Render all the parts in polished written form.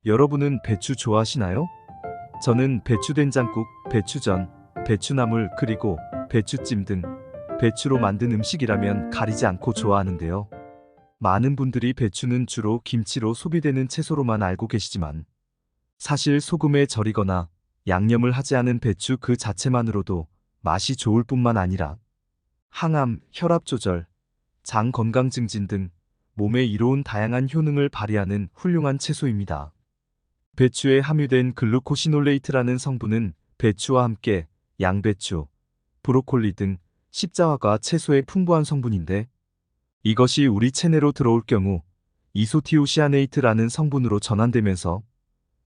여러분은 배추 좋아하시나요? 저는 배추된장국, 배추전, 배추나물 그리고 배추찜 등 배추로 만든 음식이라면 가리지 않고 좋아하는데요. 많은 분들이 배추는 주로 김치로 소비되는 채소로만 알고 계시지만 사실 소금에 절이거나 양념을 하지 않은 배추 그 자체만으로도 맛이 좋을 뿐만 아니라 항암, 혈압 조절, 장 건강 증진 등 몸에 이로운 다양한 효능을 발휘하는 훌륭한 채소입니다. 배추에 함유된 글루코시놀레이트라는 성분은 배추와 함께 양배추, 브로콜리 등 십자화과 채소의 풍부한 성분인데 이것이 우리 체내로 들어올 경우 이소티오시아네이트라는 성분으로 전환되면서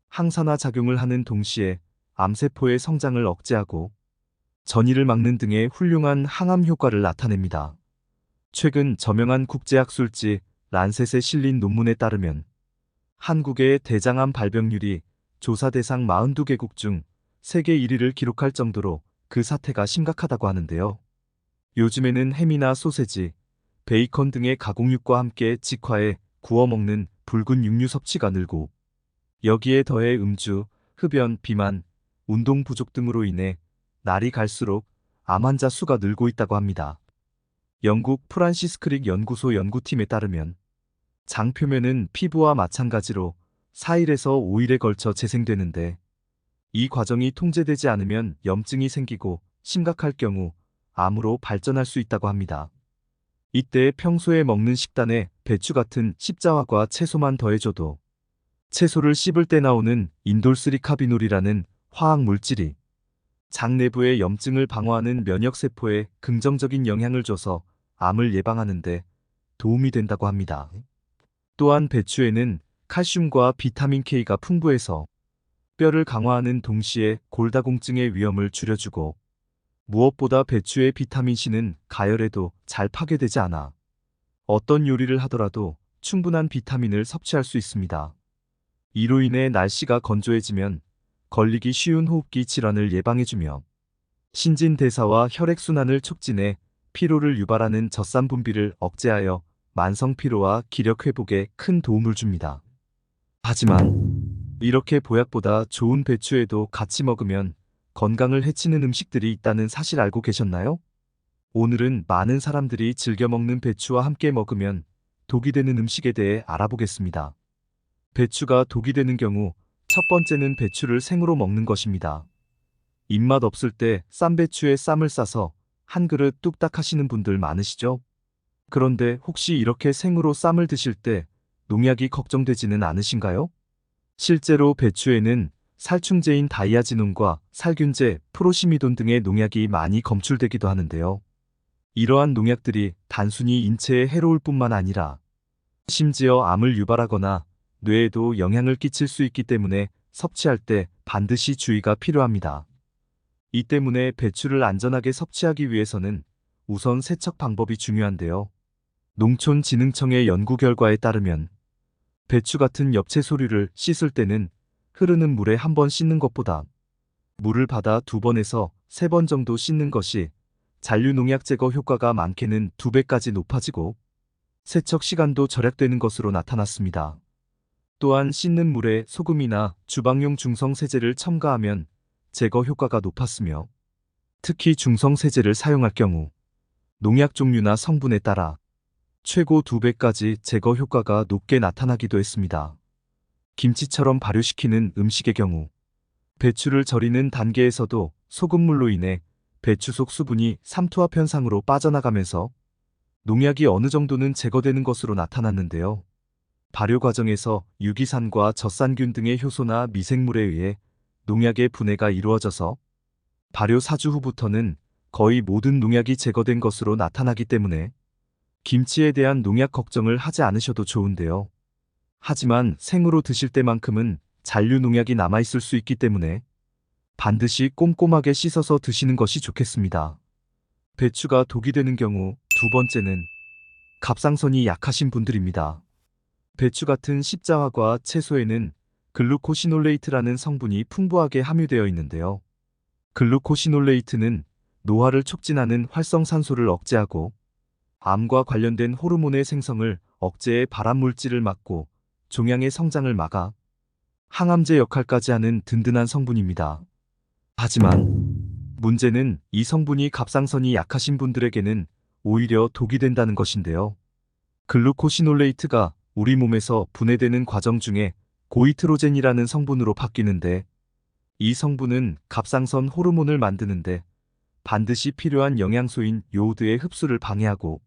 항산화 작용을 하는 동시에 암세포의 성장을 억제하고 전이를 막는 등의 훌륭한 항암 효과를 나타냅니다. 최근 저명한 국제학술지 란셋에 실린 논문에 따르면 한국의 대장암 발병률이 조사 대상 42개국 중 세계 1위를 기록할 정도로 그 사태가 심각하다고 하는데요. 요즘에는 햄이나 소세지, 베이컨 등의 가공육과 함께 직화해 구워 먹는 붉은 육류 섭취가 늘고 여기에 더해 음주, 흡연, 비만, 운동 부족 등으로 인해 날이 갈수록 암 환자 수가 늘고 있다고 합니다. 영국 프란시스 크릭 연구소 연구팀에 따르면 장 표면은 피부와 마찬가지로 4일에서 5일에 걸쳐 재생되는데 이 과정이 통제되지 않으면 염증이 생기고 심각할 경우 암으로 발전할 수 있다고 합니다. 이때 평소에 먹는 식단에 배추 같은 십자화과 채소만 더해줘도 채소를 씹을 때 나오는 인돌스리카비놀이라는 화학 물질이 장 내부의 염증을 방어하는 면역세포에 긍정적인 영향을 줘서 암을 예방하는데 도움이 된다고 합니다. 또한 배추에는 칼슘과 비타민 K가 풍부해서 뼈를 강화하는 동시에 골다공증의 위험을 줄여주고 무엇보다 배추의 비타민 C는 가열에도 잘 파괴되지 않아 어떤 요리를 하더라도 충분한 비타민을 섭취할 수 있습니다. 이로 인해 날씨가 건조해지면 걸리기 쉬운 호흡기 질환을 예방해주며 신진대사와 혈액순환을 촉진해 피로를 유발하는 젖산 분비를 억제하여 만성 피로와 기력 회복에 큰 도움을 줍니다. 하지만 이렇게 보약보다 좋은 배추에도 같이 먹으면 건강을 해치는 음식들이 있다는 사실 알고 계셨나요? 오늘은 많은 사람들이 즐겨 먹는 배추와 함께 먹으면 독이 되는 음식에 대해 알아보겠습니다. 배추가 독이 되는 경우 첫 번째는 배추를 생으로 먹는 것입니다. 입맛 없을 때 쌈배추에 쌈을 싸서 한 그릇 뚝딱 하시는 분들 많으시죠? 그런데 혹시 이렇게 생으로 쌈을 드실 때 농약이 걱정되지는 않으신가요? 실제로 배추에는 살충제인 다이아지논과 살균제, 프로시미돈 등의 농약이 많이 검출되기도 하는데요. 이러한 농약들이 단순히 인체에 해로울 뿐만 아니라 심지어 암을 유발하거나 뇌에도 영향을 끼칠 수 있기 때문에 섭취할 때 반드시 주의가 필요합니다. 이 때문에 배추를 안전하게 섭취하기 위해서는 우선 세척 방법이 중요한데요. 농촌진흥청의 연구 결과에 따르면 배추 같은 엽채소류를 씻을 때는 흐르는 물에 한 번 씻는 것보다 물을 받아 2번에서 3번 정도 씻는 것이 잔류농약 제거 효과가 많게는 2배까지 높아지고 세척 시간도 절약되는 것으로 나타났습니다. 또한 씻는 물에 소금이나 주방용 중성세제를 첨가하면 제거 효과가 높았으며 특히 중성세제를 사용할 경우 농약 종류나 성분에 따라 최고 2배까지 제거 효과가 높게 나타나기도 했습니다. 김치처럼 발효시키는 음식의 경우 배추를 절이는 단계에서도 소금물로 인해 배추 속 수분이 삼투압 현상으로 빠져나가면서 농약이 어느 정도는 제거되는 것으로 나타났는데요. 발효 과정에서 유기산과 젖산균 등의 효소나 미생물에 의해 농약의 분해가 이루어져서 발효 4주 후부터는 거의 모든 농약이 제거된 것으로 나타나기 때문에 김치에 대한 농약 걱정을 하지 않으셔도 좋은데요. 하지만 생으로 드실 때만큼은 잔류 농약이 남아있을 수 있기 때문에 반드시 꼼꼼하게 씻어서 드시는 것이 좋겠습니다. 배추가 독이 되는 경우 두 번째는 갑상선이 약하신 분들입니다. 배추 같은 십자화과 채소에는 글루코시놀레이트라는 성분이 풍부하게 함유되어 있는데요. 글루코시놀레이트는 노화를 촉진하는 활성산소를 억제하고 암과 관련된 호르몬의 생성을 억제해 발암물질을 막고 종양의 성장을 막아 항암제 역할까지 하는 든든한 성분입니다. 하지만 문제는 이 성분이 갑상선이 약하신 분들에게는 오히려 독이 된다는 것인데요. 글루코시놀레이트가 우리 몸에서 분해되는 과정 중에 고이트로젠이라는 성분으로 바뀌는데, 이 성분은 갑상선 호르몬을 만드는데 반드시 필요한 영양소인 요오드의 흡수를 방해하고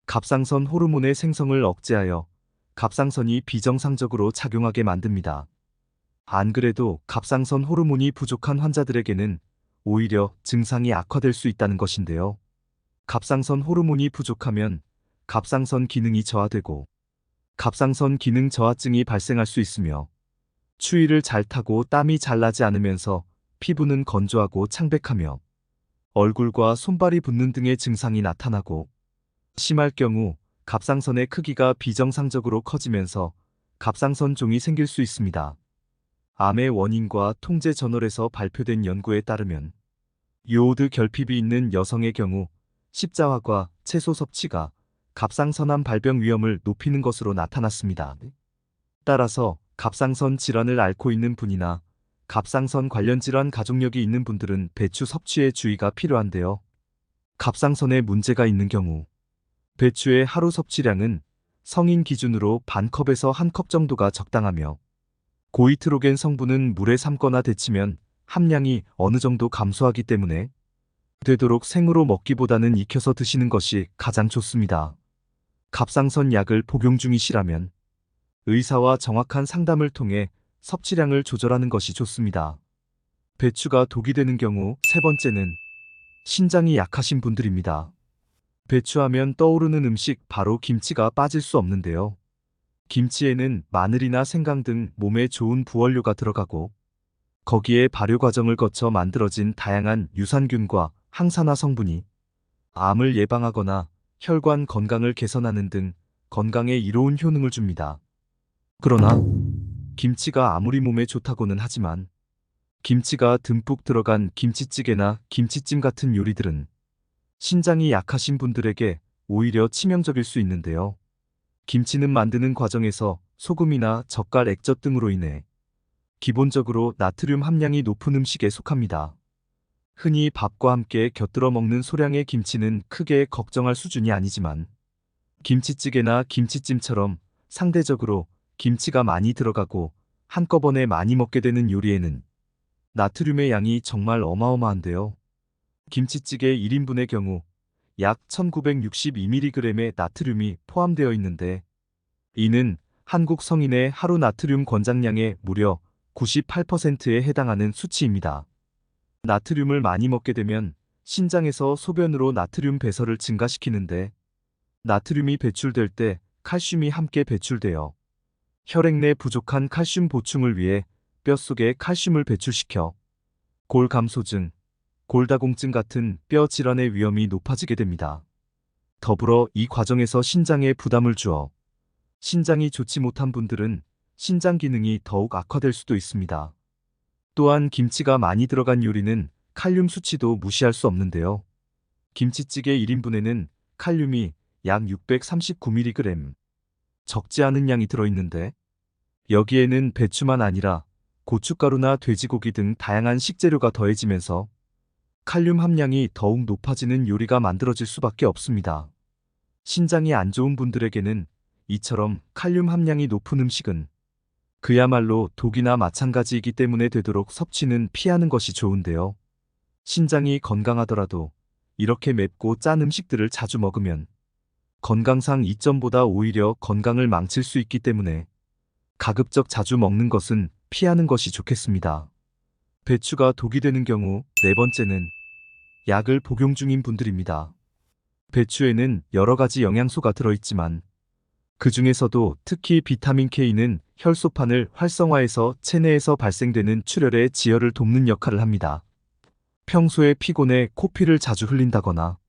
갑상선 호르몬의 생성을 억제하여 갑상선이 비정상적으로 작용하게 만듭니다. 안 그래도 갑상선 호르몬이 부족한 환자들에게는 오히려 증상이 악화될 수 있다는 것인데요. 갑상선 호르몬이 부족하면 갑상선 기능이 저하되고 갑상선 기능 저하증이 발생할 수 있으며, 추위를 잘 타고 땀이 잘 나지 않으면서 피부는 건조하고 창백하며 얼굴과 손발이 붓는 등의 증상이 나타나고, 심할 경우 갑상선의 크기가 비정상적으로 커지면서 갑상선종이 생길 수 있습니다. 암의 원인과 통제 저널에서 발표된 연구에 따르면 요오드 결핍이 있는 여성의 경우 십자화과 채소 섭취가 갑상선암 발병 위험을 높이는 것으로 나타났습니다. 따라서 갑상선 질환을 앓고 있는 분이나 갑상선 관련 질환 가족력이 있는 분들은 배추 섭취에 주의가 필요한데요. 갑상선에 문제가 있는 경우 배추의 하루 섭취량은 성인 기준으로 반 컵에서 한 컵 정도가 적당하며, 고이트로겐 성분은 물에 삶거나 데치면 함량이 어느 정도 감소하기 때문에 되도록 생으로 먹기보다는 익혀서 드시는 것이 가장 좋습니다. 갑상선 약을 복용 중이시라면 의사와 정확한 상담을 통해 섭취량을 조절하는 것이 좋습니다. 배추가 독이 되는 경우 세 번째는 신장이 약하신 분들입니다. 배추하면 떠오르는 음식 바로 김치가 빠질 수 없는데요. 김치에는 마늘이나 생강 등 몸에 좋은 부원료가 들어가고, 거기에 발효 과정을 거쳐 만들어진 다양한 유산균과 항산화 성분이 암을 예방하거나 혈관 건강을 개선하는 등 건강에 이로운 효능을 줍니다. 그러나 김치가 아무리 몸에 좋다고는 하지만 김치가 듬뿍 들어간 김치찌개나 김치찜 같은 요리들은 신장이 약하신 분들에게 오히려 치명적일 수 있는데요. 김치는 만드는 과정에서 소금이나 젓갈 액젓 등으로 인해 기본적으로 나트륨 함량이 높은 음식에 속합니다. 흔히 밥과 함께 곁들여 먹는 소량의 김치는 크게 걱정할 수준이 아니지만, 김치찌개나 김치찜처럼 상대적으로 김치가 많이 들어가고 한꺼번에 많이 먹게 되는 요리에는 나트륨의 양이 정말 어마어마한데요. 김치찌개 1인분의 경우 약 1962mg의 나트륨이 포함되어 있는데, 이는 한국 성인의 하루 나트륨 권장량의 무려 98%에 해당하는 수치입니다. 나트륨을 많이 먹게 되면 신장에서 소변으로 나트륨 배설을 증가시키는데, 나트륨이 배출될 때 칼슘이 함께 배출되어 혈액 내 부족한 칼슘 보충을 위해 뼛속에 칼슘을 배출시켜 골감소증, 골다공증 같은 뼈 질환의 위험이 높아지게 됩니다. 더불어 이 과정에서 신장에 부담을 주어 신장이 좋지 못한 분들은 신장 기능이 더욱 악화될 수도 있습니다. 또한 김치가 많이 들어간 요리는 칼륨 수치도 무시할 수 없는데요. 김치찌개 1인분에는 칼륨이 약 639mg, 적지 않은 양이 들어있는데, 여기에는 배추만 아니라 고춧가루나 돼지고기 등 다양한 식재료가 더해지면서 칼륨 함량이 더욱 높아지는 요리가 만들어질 수밖에 없습니다. 신장이 안 좋은 분들에게는 이처럼 칼륨 함량이 높은 음식은 그야말로 독이나 마찬가지이기 때문에 되도록 섭취는 피하는 것이 좋은데요. 신장이 건강하더라도 이렇게 맵고 짠 음식들을 자주 먹으면 건강상 이점보다 오히려 건강을 망칠 수 있기 때문에 가급적 자주 먹는 것은 피하는 것이 좋겠습니다. 배추가 독이 되는 경우 네 번째는 약을 복용 중인 분들입니다. 배추에는 여러 가지 영양소가 들어있지만 그 중에서도 특히 비타민 K는 혈소판을 활성화해서 체내에서 발생되는 출혈의 지혈을 돕는 역할을 합니다. 평소에 피곤해 코피를 자주 흘린다거나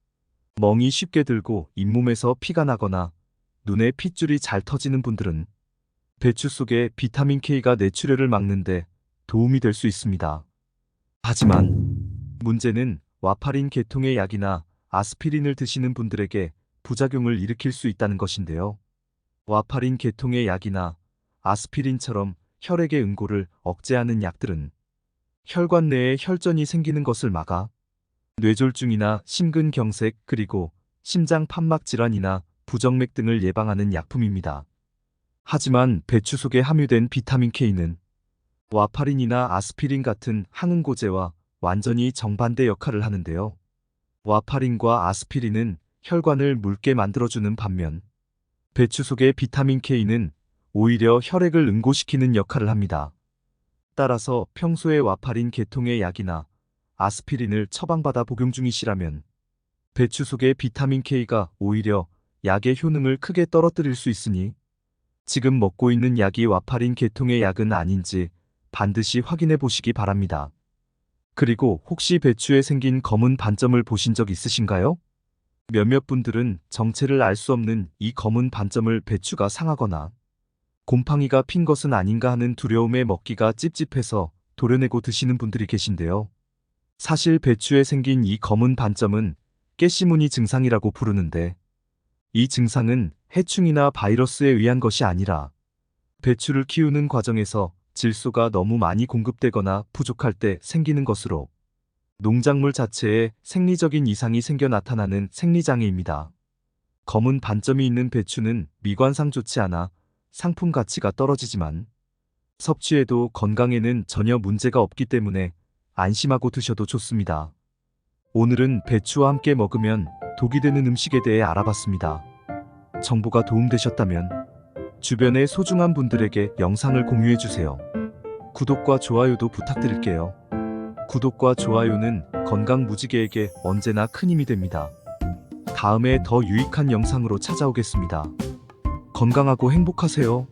멍이 쉽게 들고 잇몸에서 피가 나거나 눈에 핏줄이 잘 터지는 분들은 배추 속에 비타민 K가 뇌출혈을 막는데 도움이 될 수 있습니다. 하지만 문제는 와파린 계통의 약이나 아스피린을 드시는 분들에게 부작용을 일으킬 수 있다는 것인데요. 와파린 계통의 약이나 아스피린처럼 혈액의 응고를 억제하는 약들은 혈관 내에 혈전이 생기는 것을 막아 뇌졸중이나 심근경색 그리고 심장 판막 질환이나 부정맥 등을 예방하는 약품입니다. 하지만 배추 속에 함유된 비타민 K는 와파린이나 아스피린 같은 항응고제와 완전히 정반대 역할을 하는데요. 와파린과 아스피린은 혈관을 묽게 만들어주는 반면 배추 속의 비타민 K는 오히려 혈액을 응고시키는 역할을 합니다. 따라서 평소에 와파린 계통의 약이나 아스피린을 처방받아 복용 중이시라면 배추 속의 비타민 K가 오히려 약의 효능을 크게 떨어뜨릴 수 있으니 지금 먹고 있는 약이 와파린 계통의 약은 아닌지 반드시 확인해 보시기 바랍니다. 그리고 혹시 배추에 생긴 검은 반점을 보신 적 있으신가요? 몇몇 분들은 정체를 알 수 없는 이 검은 반점을 배추가 상하거나 곰팡이가 핀 것은 아닌가 하는 두려움에 먹기가 찝찝해서 도려내고 드시는 분들이 계신데요. 사실 배추에 생긴 이 검은 반점은 깨시무늬 증상이라고 부르는데 이 증상은 해충이나 바이러스에 의한 것이 아니라 배추를 키우는 과정에서 질소가 너무 많이 공급되거나 부족할 때 생기는 것으로 농작물 자체에 생리적인 이상이 생겨 나타나는 생리장애입니다. 검은 반점이 있는 배추는 미관상 좋지 않아 상품 가치가 떨어지지만 섭취해도 건강에는 전혀 문제가 없기 때문에 안심하고 드셔도 좋습니다. 오늘은 배추와 함께 먹으면 독이 되는 음식에 대해 알아봤습니다. 정보가 도움되셨다면 주변의 소중한 분들에게 영상을 공유해주세요. 구독과 좋아요도 부탁드릴게요. 구독과 좋아요는 건강무지개에게 언제나 큰 힘이 됩니다. 다음에 더 유익한 영상으로 찾아오겠습니다. 건강하고 행복하세요.